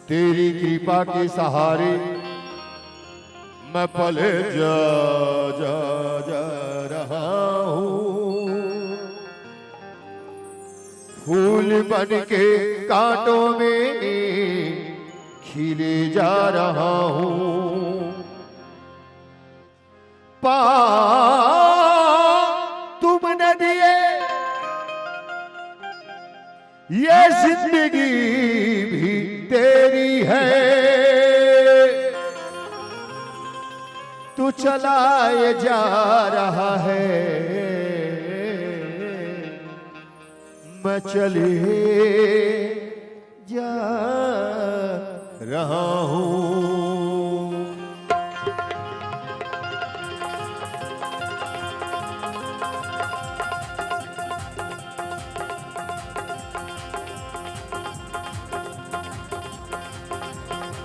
तेरी कृपा के सहारे मैं पले जा जा जा रहा हूँ, फूल बन के कांटों में खिले जा रहा हूँ। पा तुमने दिए ये जिंदगी भी तेरी है, तू चलाए जा रहा है, मैं चले जा रहा हूँ।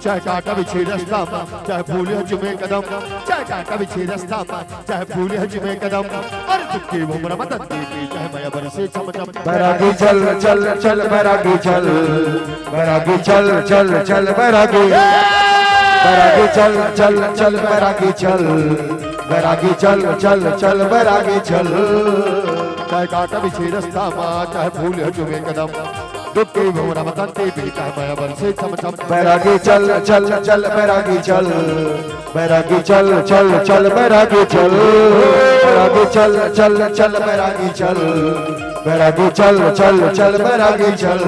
चाहे कांटा बिछे रास्ता में, चाहे फूल जुमे कदम, चाहे कांटा बिछे रास्ता में, चाहे फूल जुमे कदम, और दुखी उम्र मदद देती चाहे माया बरसे चमचम। बैरागी चल चल चल बैरागी चल, बैरागी चल चल चल बैरागी, बैरागी चल चल चल बैरागी चल, बैरागी चल चल चल बैरागी चल। चाहे कांटा बिछे रास्ता में, चाहे फूल जुमे कदम, दुखी उम्र मदद देती चाहे माया बरसे चमचम। बैरागी चल चल चल बैरागी चल, बैरागी चल चल चल बैरागी चल, बैरागी चल चल चल बैरागी चल, बैरागी चल चल चल बैरागी चल।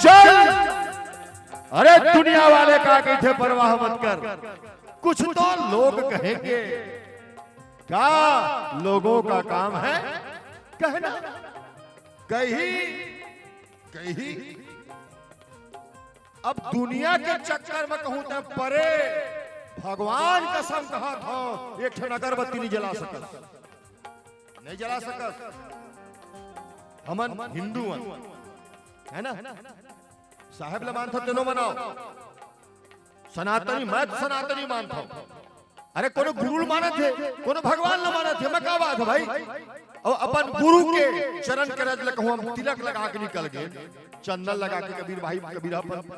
चल, अरे दुनिया वाले का गए थे परवाह मत कर, कुछ तो लोग कहेंगे, क्या लोगों का काम है कहना। कहीं कहीं अब दुनिया के चक्कर में कहूं तो परे भगवान कसम कहा था, एक ठन अगरबत्ती नहीं जला सकत, नहीं जला सकत। हमन हिंदू है ना, साहेब ले मानता तेनो मनाओ, सनातनी मैं सनातनी मानता हूं। अरे कोनो गुरु माने थे, कोनो भगवान न माने थे, मैं क्या बात है भाई। और अपन गुरु के चरण के रज कहूं हम तिलक लगा के निकल गए, चंदन लगा के कबीर भाई कबीर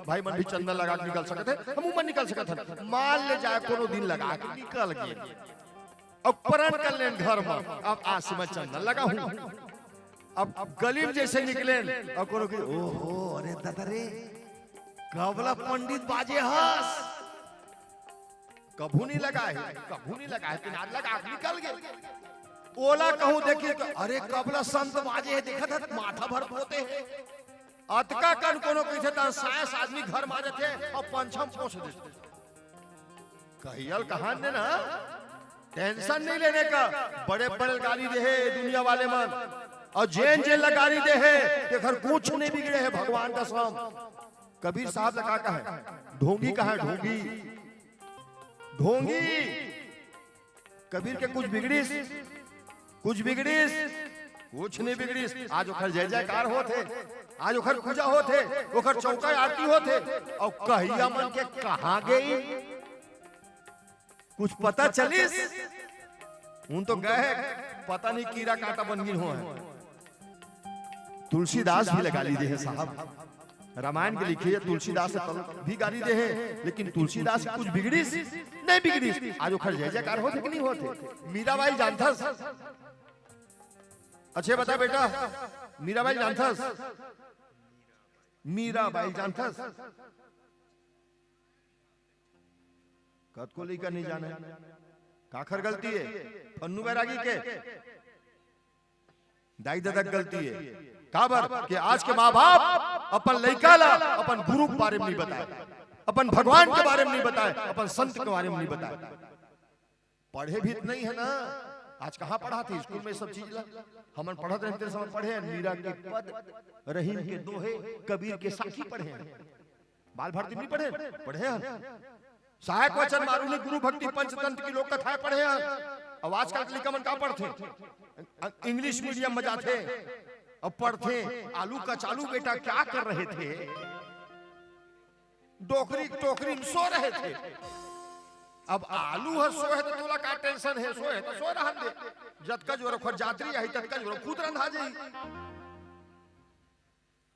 भाई मन भी चंदन लगा के निकल सकते थे, हम मन निकल सकते थे। मान ले जाए कोनो दिन लगा के निकल गए और प्रण कर लें घर में, अब आज मैं चंदन लगा हूं, अब गलीम जैसे निकले और कोनो की ओहो अरे दादा रे कबला पंडित बाजे हंस, कभू नहीं लगा है, कभू नहीं लगा है, किनार लगा निकल गए। ओला कहूं देखिए अरे कबला संत बाजे है, देखा था माथा भर पोते हैं, अतका कन कोनो कैसे ता सायस आदमी घर मारे थे और पंचम पोछ देते। कहियल कहान ने ना टेंशन नहीं लेने का, बड़े बड़े गाली दे है दुनिया वाले मन, और जेन जेन लगारी दे है कि घर कुछ नहीं बिगड़े है भगवान का सम। कबीर साहब लगा का है ढोंगी का है, ढोंगी ढोंगी कबीर के कुछ बिगड़ीस, कुछ बिगड़ीस, कुछ नहीं बिगड़ीस। आज ओखर जय जयकार होते, आज ओखर पूजा होते, ओखर चौका आरती होते, और कहिया मन के कहां गई कुछ पता चलिस, उन तो गए पता नहीं कीड़ा कांटा बन गई हो है। तुलसीदास भी लगा ली दे है साहब, रामायण के लिखे तुलसीदास भी गाली दे है, लेकिन तुलसीदास कुछ बिगड़ीस नहीं बिगड़ीस। आज ओखर जय जयकार होते कि नहीं होते। मीराबाई जानथस, अच्छे बता बेटा मीराबाई जानथस, मीराबाई जानथस कद को लेकर नहीं जाने, काखर गलती है फन्नू बैरागी के। दाई दादा गलती है काबर कि आज के माँ बाप अपन लड़का ला अपन गुरु के बारे में नहीं बताए, अपन भगवान के बारे में नहीं बताए, अपन संत के बारे में नहीं बताए। पढ़े भी नहीं है ना, आज कहाँ पढ़ा थे स्कूल में सब चीज ला हमन पढ़त रहते समय पढ़े मीरा के पद, रहीम के दोहे, कबीर के साखी पढ़े, बाल भारती नहीं पढ़े, पढ़े हैं सहायक वचन मारुनी गुरु भक्ति पंचतंत्र की लोक कथाएं पढ़े हैं। अब आजकल के लिखा का पढ़ते इंग्लिश मीडियम में जाते अब पढ़ते आलू का चालू बेटा क्या कर रहे थे, डोकरी टोकरी में सो रहे थे। अब आलू है सो है तो तोला का टेंशन है, सो है तो सो रहन दे, जत का जोर खर जात्री है तत का जोर खुद रंधा जाई।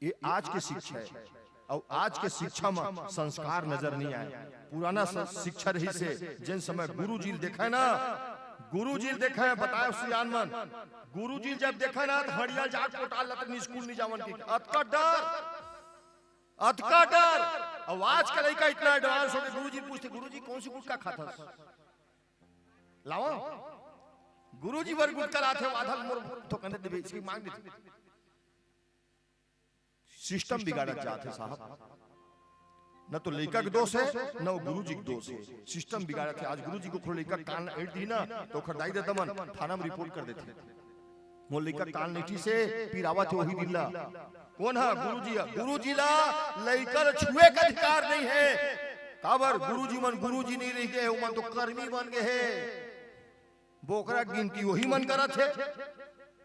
ये आज की शिक्षा है और आज के शिक्षा में संस्कार नजर नहीं आए। पुराना शिक्षा रही से जिन समय गुरुजी देखा ना, गुरुजी देखा है बताए सियान मन, गुरुजी जब देखा ना तो हड़िया जाट कोटाल लतन स्कूल नहीं जावन की अतका डर। और आज का लड़का इतना एडवांस हो गया, गुरुजी पूछते गुरुजी कौन सी गुटखा खाता लाओ, गुरुजी वर गुटखा लाते आधा मोर तो कहने दे इसकी मांग देते। सिस्टम बिगाड़ा जाते साहब, न तो लड़का के दोष है न वो गुरुजी के दोष है, सिस्टम बिगाड़ा थे। आज गुरुजी को लड़का कान ऐट दी ना तो खरदाई देता मन थाना में रिपोर्ट कर देते, वो लड़का कान नीटी से पिरावा थे वही दिल्ला कौन है गुरुजी, गुरुजी ला लड़का छुए का अधिकार नहीं है। काबर गुरुजी मन गुरुजी नहीं रह गए, मन तो कर्मी बन गए है। बोकरा गिनती वही मन करत है,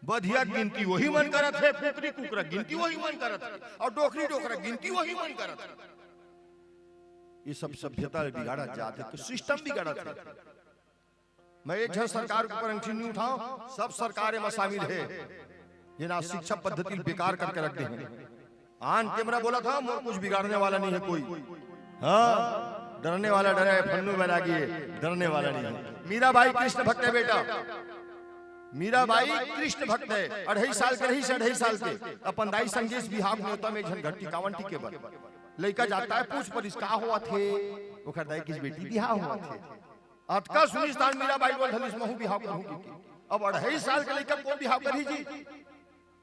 बधिया गिनती वही मन करत है, फुकरी कुकरा गिनती वही मन करत है, और डोकरी डोकरा गिनती वही मन करत है। ये सब सभ्यता बिगाड़ा जाते तो सिस्टम बिगाड़ा था। मैं एक जन सरकार के ऊपर अंगूठी नहीं उठाऊं, सब सरकारें में शामिल है जिन्हें शिक्षा पद्धति बेकार करके रख दे। आन कैमरा बोला था मोर कुछ बिगाड़ने वाला नहीं है कोई, हाँ डरने वाला डरे, फन्नू बैरागी डरने वाला नहीं है। मीराबाई कृष्ण भक्त है बेटा, मीराबाई कृष्ण भक्त है, 2.5 साल के रही से 2.5 साल के अपन दाई संगीत बिहार में होता में घंटी कावंटी के बाद लड़का जाता है पूछ पर इसका हुआ थे वो खरदाई किस बेटी बिहार हुआ थे अतका सुनिस्तान मीराबाई बोल धलिस महू बिहार करूंगी। अब 2.5 साल के लड़का कौन बिहार करी जी,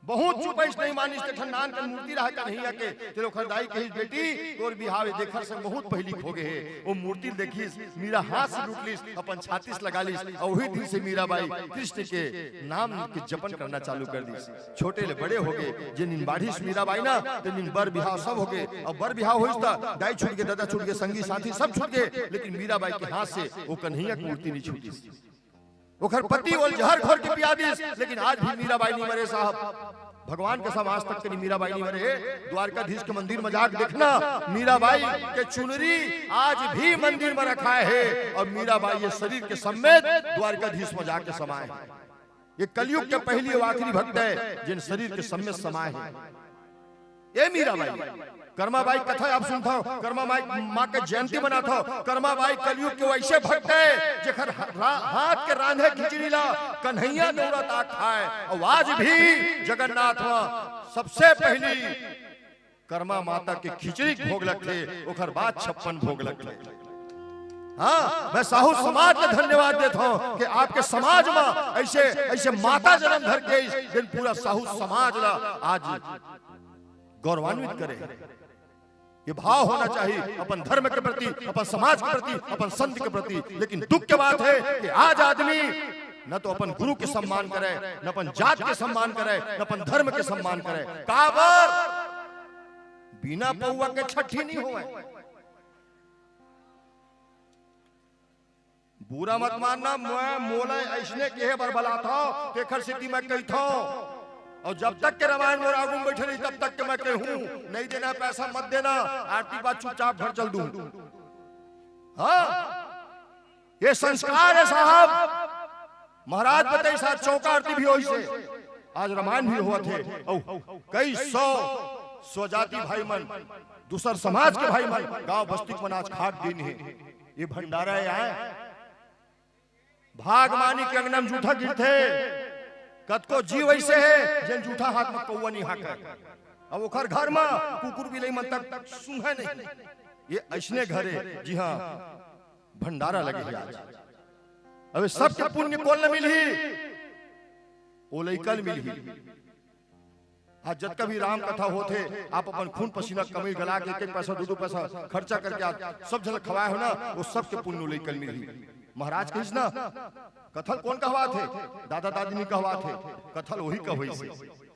बहुत चुपैस नहीं मानिस के ठंडान का मूर्ति रहा का नहीं आके तेरे खरदाई कही बेटी तोर बिहाव देखर से बहुत पहली खो गए है। वो मूर्ति देखिस मीरा हाथ से लुटलिस अपन छातीस लगा लिस और वही दिन से मीराबाई कृष्ण के नाम के जपन करना चालू कर दी। छोटे ले बड़े हो गए, जिन बाढ़िस मीराबाई ना तो बर बिहाव सब हो गए। और बर बिहाव होइस था दाई छूट गए, दादा छूट गए, संगी साथी सब छूट गए, लेकिन मीराबाई के हाथ से वो कन्हैया की मूर्ति नहीं छूटी। ओखर पति और जहर घोर के पिया दिस, लेकिन आज भी मीराबाई नहीं मरे साहब। भगवान के समाज तक कहीं मीराबाई नहीं मरे। द्वारकाधीश के मंदिर में जाकर देखना, मीराबाई के चुनरी आज भी मंदिर में रखा है और मीराबाई ये शरीर के समेत द्वारकाधीश में जाके समाये। ये कलयुग के पहली और आखिरी भक्त है जिन शरीर के समेत समाये है, ये मीराबाई। कर्माबाई कथा आप सुनता हो, कर्माबाई माँ के जयंती मनाता हो। कर्माबाई कलयुग के वैसे भक्त है जेखर हाथ के रांधे खिचड़ी ला कन्हैया दौड़त आ खाए। और आज भी जगन्नाथ सबसे पहली कर्मा माता के खिचड़ी भोग लगते, ओखर बाद 56 भोग लगते। हाँ, मैं साहू समाज को धन्यवाद देता हूँ कि आपके समाज में ऐसे ऐसे माता जन्म धर के दिन पूरा साहू समाज ला आज गौरवान्वित करे। ये भाव होना चाहिए अपन धर्म के प्रति, अपन समाज के प्रति, अपन संत के प्रति। लेकिन दुख की बात है कि आज आदमी न तो अपन गुरु के सम्मान करे, न अपन जात के सम्मान करे, न अपन धर्म के सम्मान करे। काबर बिना पौवा के छठी नहीं हुए। बुरा मत मानना, मैं मोला ऐसने के बरबला था तेखर सिद्धि में कही था। और जब तक के रामायण में आगू बैठे नहीं तब तक के मैं कहूं नहीं देना पैसा मत देना, आरती बात चुपचाप घर चल दूं। हाँ, ये संस्कार है साहब। महाराज बताइए साहब चौका आरती भी हुई से, आज रामायण भी हुआ थे। कई सौ स्वजाति भाई मन, दूसर समाज के भाई मन गांव बस्ती को अनाज खाट दिन है। ये भंडारा आए भागमानी के अंगना में जूठा गिरते कतको जीव ऐसे है जन जूठा हाथ में कौवा नहीं हाका। अब ओखर घर में कुकुर भी नहीं मन तक सूंघे नहीं। ये ऐसने घर है, जी हाँ भंडारा लगे है आज। अब सबके पुण्य कौन न मिली, ओ लइकन मिलही। आज जब कभी राम कथा होते आप अपन खून पसीना कमाई गला के एक पैसा 2 पैसा खर्चा करके आप सब जन खवाए हो ना, वो सबके पुण्य लइकन मिलही। महाराज कहिस ना कथल कौन कहवा थे, दादा दादी नहीं कहवा थे, कथल वही कहवई से,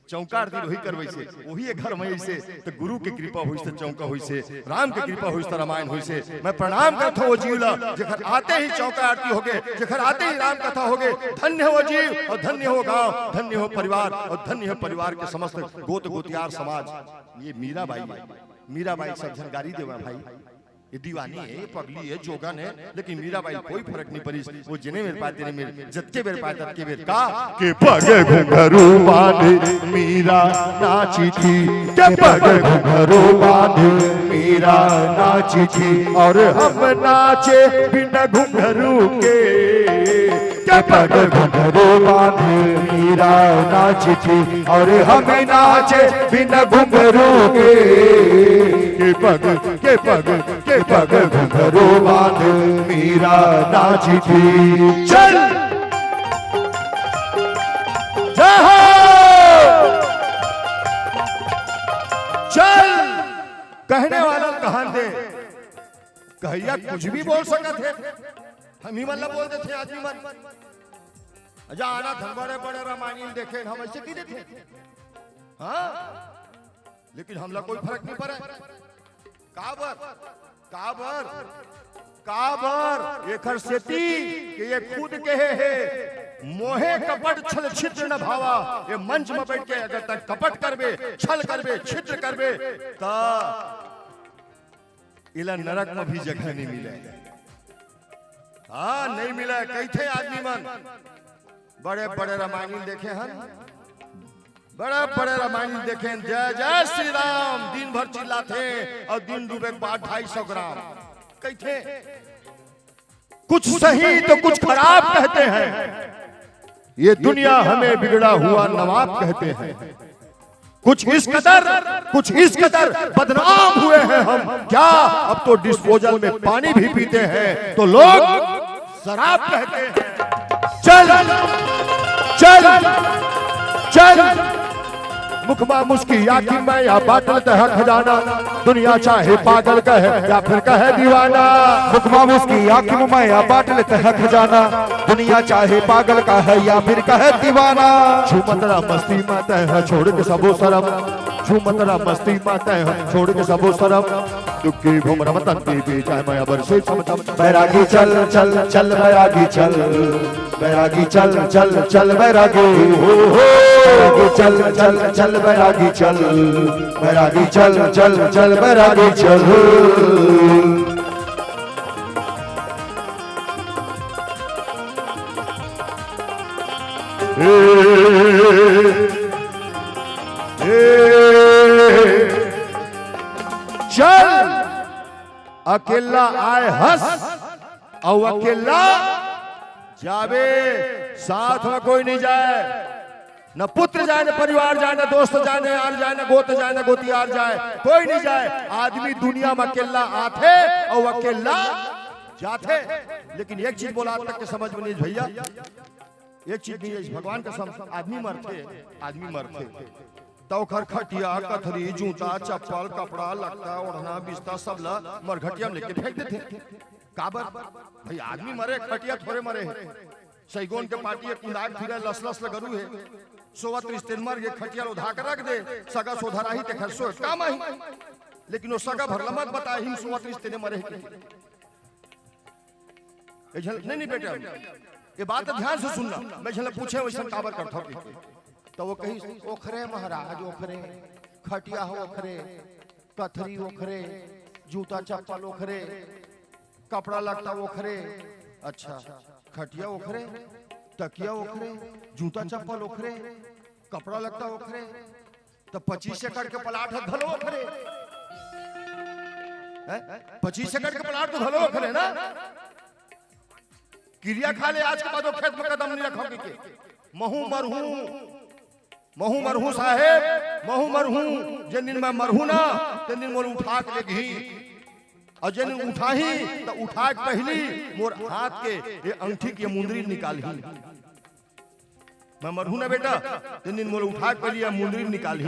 चौकार दिन वही करवई से, वही घर में से तो गुरु की कृपा हुई से चौका हुई से, राम की कृपा हुई से रामायण हुई से। मैं प्रणाम करता हूँ वो जीवला जेखर आते ही चौका आरती हो गए, जेखर आते ही राम कथा हो गए। धन्य हो जीव और धन्य हो गांव, धन्य हो परिवार और धन्य हो परिवार के समस्त गोत गोतियार समाज। ये मीराबाई सब झनगारी देवा भाई, ये दीवानी है, पगली है, जोगन है, लेकिन मीराबाई कोई फर्क नहीं पड़ी। वो जिने मेरे पास तेरे मेरे जत्ते मेरे पास तत्के मेरे का के पगे घुंघरू बांधे मीरा नाची थी, के पगे घुंघरू बांधे मीरा नाची थी, और हम नाचे बिना घुंघरू के, के पगे घुंघरू बांधे मीरा नाची थी, और हम नाचे बिना घुंघरू के पग घुंघरू बांधे मीरा नाची थी। चल चल कहने वाला कहां दे, कहिया कुछ भी बोल सकते थे, हम ही मतलब बोलते थे आदमी मन। अच्छा आना था बड़े बड़े रामायण देखे, हम ऐसे की थे हाँ, लेकिन हमला कोई फर्क नहीं पड़ा। काबर एकर सेती कि ये खुद कहे है मोहे कपट छल छिद्र न भावा। ये मंच में बैठ के अगर तक कपट करबे, छल करबे, छिद्र करबे ता इला नरक में भी जगह नहीं मिले। हाँ नहीं मिला। कई थे आदमी मन बड़े बड़े रामायण देखे हैं, बड़े बड़े रामायण देखे, जय जय श्री राम दिन भर चिल्लाते और दिन डूबे के बाद 250 ग्राम। कई थे कुछ सही तो कुछ खराब कहते हैं, ये दुनिया हमें बिगड़ा हुआ नवाब कहते हैं। कुछ इस कदर बदनाम हुए हैं हम, क्या अब तो डिस्पोजल में पानी भी पीते हैं तो लोग शराब कहते हैं। चल चल चल मुखमा मुस्की आखी मैं या बाटल तह खजाना, दुनिया चाहे पागल कहे या फिर कहे दीवाना। मुखमा मुस्की आखी मैं या बाटल तह खजाना, दुनिया चाहे पागल कहे या फिर कहे दीवाना। झूमतरा मस्ती माते हैं छोड़ के सबो शरम, झूमतरा मस्ती माते हैं छोड़ के सबो शरम। दुखी घुमरा मतन की बीच मैं अबर से समतम। बैरागी चल चल चल बैरागी चल, बैरागी चल चल चल बैरागी, बैरागी चल चल चल बैरागी चल, बैरागी चल चल चल बैरागी चल। चल अकेला आए हंस और अकेला जावे, साथ में कोई नहीं जाए, न पुत्र जाए, न परिवार जाए, न दोस्त जाए, न यार जाए, न गोत जाए, न गोतियार जाए, कोई नहीं जाए। आदमी दुनिया में अकेला आते और अकेला जाते। लेकिन एक चीज बोला आज तक के समझ में नहीं भैया, एक चीज नहीं, भगवान का समझ आदमी मरते तो खटिया कथरी जूता चप्पल कपड़ा लत्ता ओढ़ना बिस्तर सब ला मरघटिया में लेके फेंक देते। काबर भाई आदमी मरे, खटिया थोड़े मरे है। सैगोन के पार्टी कुंडाक फिरे लस लस लगरू है, सोवत रिश्ते मर गए, खटिया उधा कर रख दे, सगा सोधा रही ते खरसो काम आई, लेकिन वो सगा भरला मत बता हिम सोवत रिश्ते ने मरे नहीं बेटा, ये बात ध्यान से सुनना। मैं झल पूछे वैसे काबर करता हूं तो वो कहीं ओखरे महाराज ओखरे, खटिया हो ओखरे, कथरी ओखरे, जूता चप्पल ओखरे, कपड़ा लगता ओखरे। अच्छा खटिया ओखरे, तकिया ओखरे, जूता चप्पल ओखरे, कपड़ा लगता ओखरे, तो 25 एकड़ के प्लाट है धलो ओखरे, 25 एकड़ के प्लाट तो धलो ओखरे ना। क्रिया खा ले आज के बाद खेत में कदम नहीं रखोगे के। महू मरहू साहेब, महू मरहू जिन दिन मैं मरहू ना तेन दिन मोर उठा के लेगी, और जिन उठा ही तो उठा के पहली मोर हाथ के ये अंगठी की मुंदरी निकाल ही। मैं मरहू ना बेटा। 3 दिन मोल उठा के लिया मुंदरी निकाली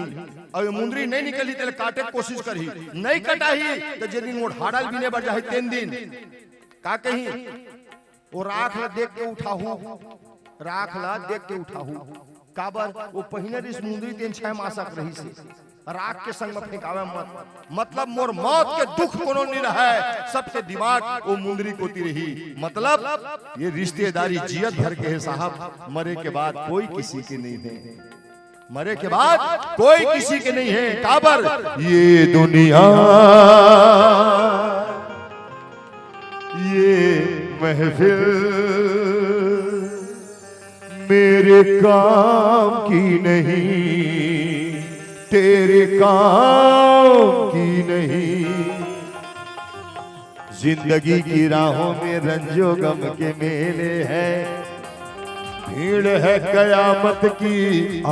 और ये मुंदरी नहीं निकली तो काटे के कोशिश करी, नहीं कटाही तो जे दिन वो हाड़ल भी नहीं बढ़ जाए 3 दिन का कहीं वो राख ला देख के उठाहू, राख ला देख के उठाहू काबर वो पहिने इस मुंदरी 3-6 मासक रही से राख के संग में फेंकावे मत, मतलब मोर मौत के दुख कोनो नहीं रहा, सबसे दिमाग वो मुंदरी कोती रही। मतलब ये रिश्तेदारी जियत भर के है साहब, मरे के बाद कोई किसी के नहीं है, मरे के बाद कोई किसी के नहीं है। काबर ये दुनिया ये महफिल मेरे काम की नहीं, तेरे काम की नहीं। जिंदगी की राहों में रंजो गम के मेले हैं, भीड़ है कयामत की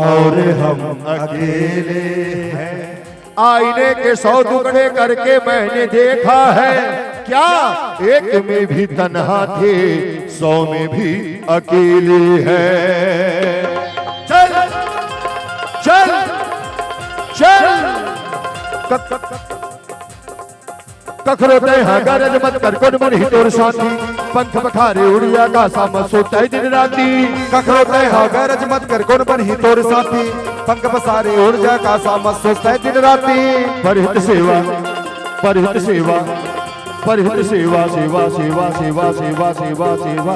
और हम अकेले हैं। आईने के 100 टुकड़े करके मैंने देखा है, क्या एक में भी तन्हा थे 100 में भी अकेले हैं। चल चल चल कखरो तय गरज मत कर कोन मन ही तोर साथी, पंथ बखारे उड़िया का सामत सोता है दिन राती। कखरो तय गरज मत कर कोन मन ही तोर साथी, पंख पसारे ऊर्जा का सामत सोता है दिन राती। परहित सेवा परहित सेवा परहित सेवा सेवा सेवा सेवा सेवा सेवा सेवा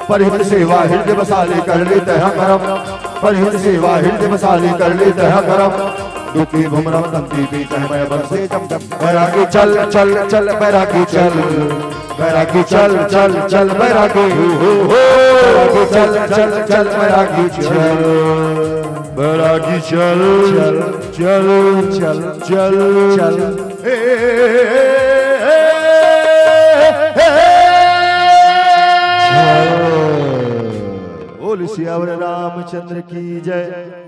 परहित सेवा हृदय बसाले कर लेते हैं करम, परहित सेवा हृदय बसाले कर लेते हैं करम। दुखी भुमरम तंती बीच मैं बरसे चमचम। बैरागी चल चल चल बैरागी चल, बैरागी चल चल चल बैरागी, बैरागी चल चल चल बैरागी चल, बैरागी चल चल चल चल चल बोल सियावर रामचंद्र की जय।